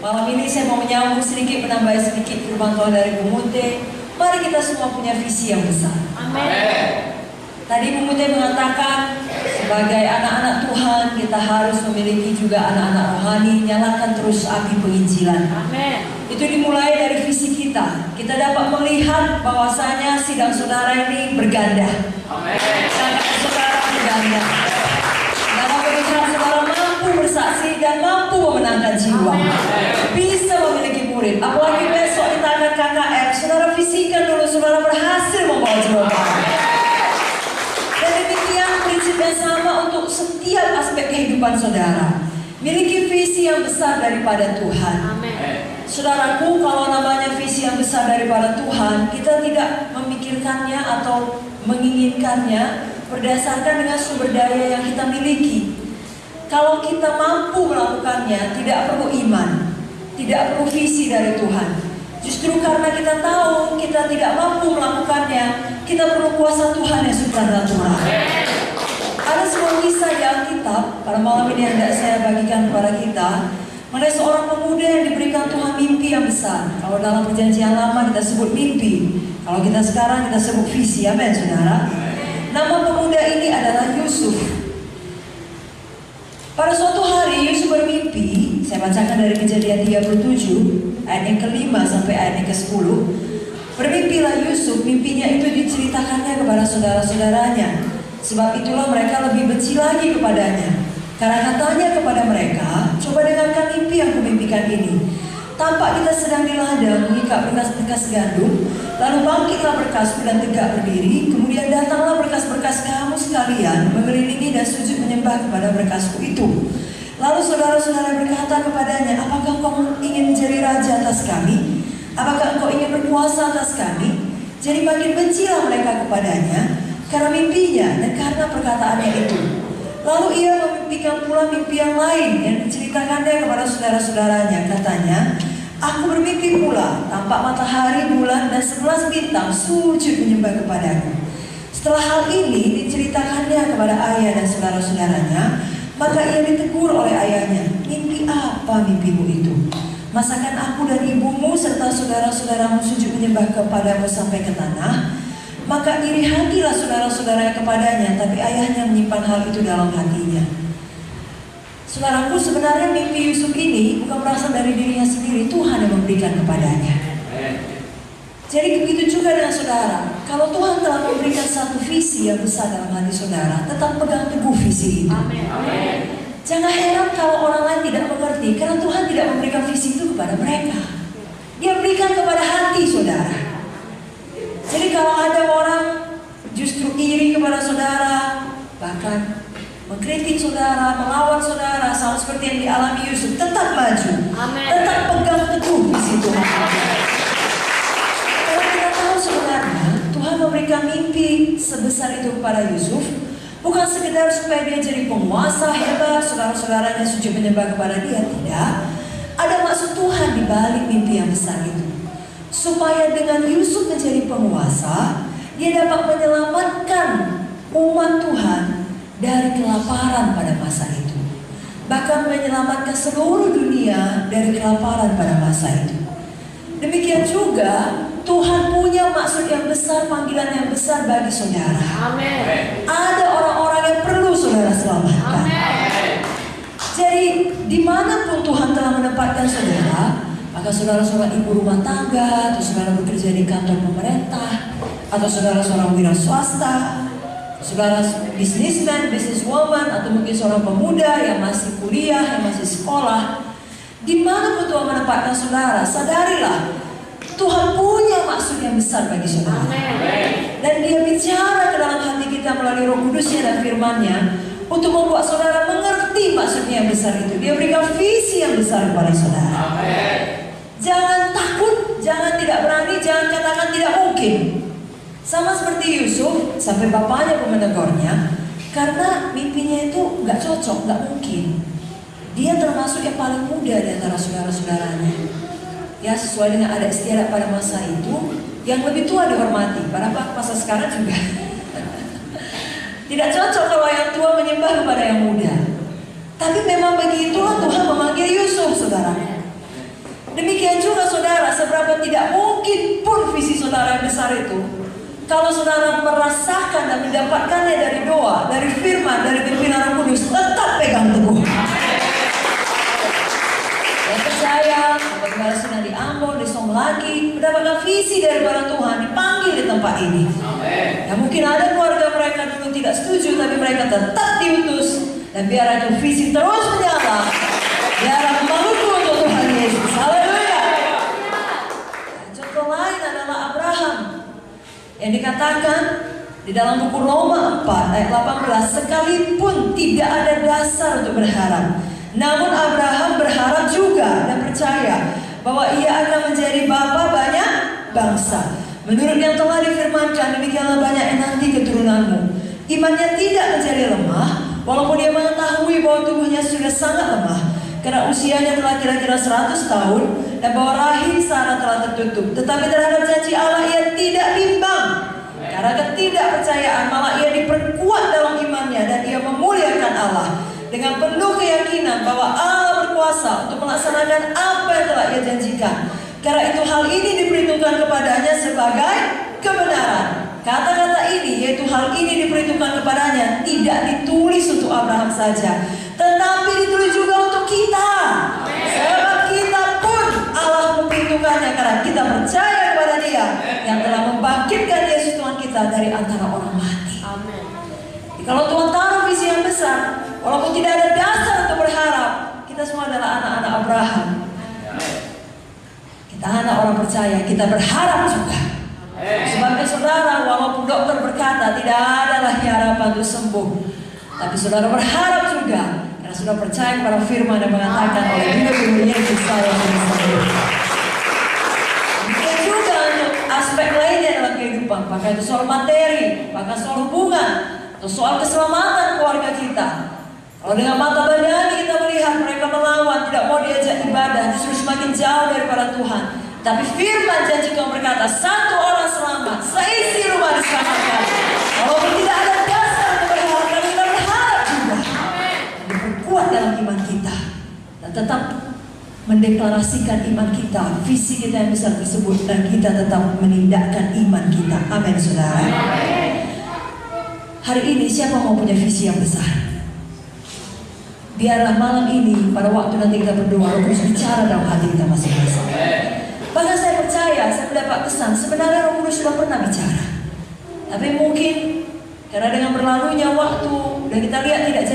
Malam ini saya mau menyambung sedikit, menambah sedikit firman Tuhan dari Bu Mute. Mari kita semua punya visi yang besar. Amin. Tadi Bu Mute mengatakan sebagai anak-anak Tuhan kita harus memiliki juga anak-anak rohani. Nyalakan terus api penginjilan. Amin. Itu dimulai dari visi kita. Kita dapat melihat bahwasanya sidang saudara ini berganda. Amin. Sidang saudara berganda. Dalam pernikahan saudara mampu bersaksi dan mampu memenangkan jiwa. Bisa memiliki murid. Apalagi besok kita akan KKR. Saudara visikan dulu saudara berhasil membawa jiwa. Dan demikian prinsipnya sama untuk setiap aspek kehidupan saudara. Miliki visi yang besar daripada Tuhan. Amin. Saudaraku, kalau namanya visi yang besar daripada Tuhan, kita tidak memikirkannya atau menginginkannya berdasarkan dengan sumber daya yang kita miliki. Kalau kita mampu melakukannya, tidak perlu iman, tidak perlu visi dari Tuhan. Justru karena kita tahu kita tidak mampu melakukannya, kita perlu kuasa Tuhan yang supranatural. Ada sebuah kisah di Alkitab pada malam ini yang hendak saya bagikan kepada kita, mengenai seorang pemuda yang diberikan Tuhan mimpi yang besar. Kalau dalam perjanjian lama kita sebut mimpi, kalau kita sekarang kita sebut visi. Amin, saudara. Nama pemuda ini adalah Yusuf. Pada suatu hari Yusuf bermimpi. Saya bacakan dari Kejadian 37 ayat yang ke-5 sampai ayat yang ke-10. Bermimpilah Yusuf, mimpinya itu diceritakannya kepada saudara-saudaranya. Sebab itulah mereka lebih benci lagi kepadanya. Karena katanya kepada mereka, coba dengarkan mimpi yang kumimpikan ini. Tampak kita sedang di ladang mengikat berkas-berkas gandum, lalu bangkitlah berkasku dan tegak berdiri. Kemudian datanglah berkas-berkas kamu sekalian mengelilingi dan sujud menyembah kepada berkasku itu. Lalu saudara-saudara berkata kepadanya, apakah kau ingin menjadi raja atas kami? Apakah engkau ingin berkuasa atas kami? Jadi makin bencilah mereka kepadanya karena mimpinya dan karena perkataannya itu. Lalu ia memimpikan pula mimpi yang lain yang diceritakannya kepada saudara-saudaranya. Katanya, aku bermimpi pula, tampak matahari, bulan, dan 11 bintang sujud menyembah kepadaku. Setelah hal ini diceritakannya kepada ayah dan saudara-saudaranya, maka ia ditegur oleh ayahnya. Mimpi apa mimpimu itu? Masakan aku dan ibumu serta saudara-saudaramu sujud menyembah kepadamu sampai ke tanah? Maka iri hatilah saudara-saudaranya kepadanya, tapi ayahnya menyimpan hal itu dalam hatinya. Saudaraku, sebenarnya mimpi Yusuf ini bukan berasal dari dirinya sendiri, Tuhan yang memberikan kepadanya. Jadi begitu juga dengan saudara. Kalau Tuhan telah memberikan satu visi yang besar dalam hati saudara, tetap pegang teguh visi itu. Jangan heran kalau orang lain tidak mengerti, karena Tuhan tidak memberikan visi itu kepada mereka. Dia berikan kepada hati saudara. Jadi kalau ada orang justru iri kepada saudara, bahkan mengkritik saudara, melawan saudara, sama seperti yang dialami Yusuf, tetap maju. Amen. Tetap pegang teguh visi Tuhan. Kalau kita tahu sebenarnya Tuhan memberikan mimpi sebesar itu kepada Yusuf, bukan sekedar supaya dia jadi penguasa hebat, saudara-saudaranya sujud menyembah kepada dia, tidak. Ada maksud Tuhan di balik mimpi yang besar itu. Supaya dengan Yusuf menjadi penguasa, dia dapat menyelamatkan umat Tuhan dari kelaparan pada masa itu. Bahkan menyelamatkan seluruh dunia dari kelaparan pada masa itu. Demikian juga Tuhan punya maksud yang besar, panggilan yang besar bagi saudara. Amin. Ada orang-orang yang perlu saudara selamatkan. Amin. Jadi dimanapun Tuhan telah menempatkan saudara, maka saudara seorang ibu rumah tangga, atau saudara bekerja di kantor pemerintah, atau saudara seorang wira swasta, saudara businessman, businesswoman, atau mungkin seorang pemuda yang masih kuliah, yang masih sekolah, dimanapun Tuhan menempatkan saudara, sadarilah Tuhan punya maksud yang besar bagi saudara. Dan dia bicara ke dalam hati kita melalui Roh Kudusnya dan firman-Nya untuk membuat saudara mengerti maksudnya yang besar itu. Dia berikan visi yang besar kepada saudara. Jangan takut, jangan tidak berani, jangan katakan tidak mungkin. Sama seperti Yusuf, sampai bapaknya pun menegurnya, karena mimpinya itu nggak cocok, nggak mungkin. Dia termasuk yang paling muda di antara saudara-saudaranya. Ya, sesuai dengan adat istiadat pada masa itu, yang lebih tua dihormati. Pada masa sekarang juga tidak cocok kalau yang tua menyembah kepada yang muda. Tapi memang begitulah Tuhan memanggil Yusuf, saudara. Demikian juga saudara, seberapa tidak mungkin pun visi saudara yang besar itu, kalau saudara merasakan dan mendapatkannya dari doa, dari firman, dari pimpinan Roh Kudus, tetap pegang teguh. Yang percaya, bagaimana sudah di Ambon, di Song lagi, mendapatkan visi dari para Tuhan, dipanggil di tempat ini. Ya mungkin ada keluarga mereka dulu tidak setuju, tapi mereka tetap diutus. Dan biar itu visi terus menyala, biar mengukur untuk Tuhan Yesus. Haleluya. Contoh lain adalah Abraham, yang dikatakan di dalam buku Roma 4 ayat 18, sekalipun tidak ada dasar untuk berharap, namun Abraham berharap juga dan percaya bahwa ia akan menjadi bapa banyak bangsa. Menurut yang telah difirmankan, demikianlah banyak nanti keturunanmu. Imannya tidak menjadi lemah, walaupun dia mengetahui bahwa tubuhnya sudah sangat lemah, karena usianya telah kira-kira 100 tahun, dan bahwa rahim Sarah telah tertutup. Tetapi terhadap janji Allah ia tidak bimbang. Karena ketidakpercayaan malah ia diperkuat dalam imannya, dan ia memuliakan Allah dengan penuh keyakinan bahwa Allah berkuasa untuk melaksanakan apa yang telah ia janjikan. Karena itu hal ini diperhitungkan kepadanya sebagai kebenaran. Kata-kata ini, yaitu hal ini diperhitungkan kepadanya, tidak ditulis untuk Abraham saja, tetapi ditulis juga untuk kita. Sebab kita pun Allah memperhitungkannya karena kita percaya kepada Dia yang telah membangkitkan Yesus Tuhan kita dari antara orang mati. Amin. Kalau Tuhan taruh visi yang besar, walaupun tidak ada dasar untuk berharap, kita semua adalah anak-anak Abraham. Kita anak orang percaya, kita berharap juga. Sebabnya saudara, walaupun dokter berkata tidak ada lagi harapan untuk sembuh, tapi saudara berharap juga, karena sudah percaya kepada firman yang mengatakan oleh hidup Yesus saya sembuh. Demikian juga untuk aspek lainnya dalam kehidupan, bahkan itu soal materi, bahkan soal hubungan, atau soal keselamatan keluarga kita. Kalau dengan mata badani kita melihat mereka melawan, tidak mau diajak ibadah, justru semakin jauh daripada Tuhan. Tapi firman janji Tuhan berkata, satu orang selamat, seisi rumah diselamatkan. Walaupun tidak ada dasar untuk berharap, tapi kita berharap juga. Diperkuat dalam iman kita, dan tetap mendeklarasikan iman kita, visi kita yang besar tersebut, dan kita tetap menindakkan iman kita. Amin, saudara. Hari ini siapa mau punya visi yang besar? Biarlah malam ini, pada waktu nanti kita berdoa, Roh Kudus bicara dalam hati kita masing-masing. Bahkan saya percaya, saya mendapat kesan, sebenarnya Roh Kudus sudah pernah bicara. Tapi mungkin karena dengan berlalunya waktu dan kita lihat tidak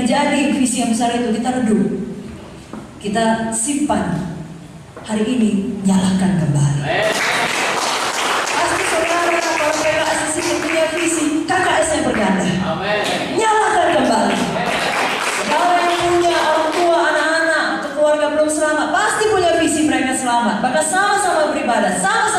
jadi visi yang besar itu, kita redum, kita simpan. Hari ini nyalakan kembali. Pasti saudara, kalau PKS punya visi, KKS yang berganda. Nyalakan kembali. Kalau yang punya orang tua, anak-anak, atau keluarga belum selamat, pasti punya visi mereka selamat. Bahkan sama-sama beribadah, sama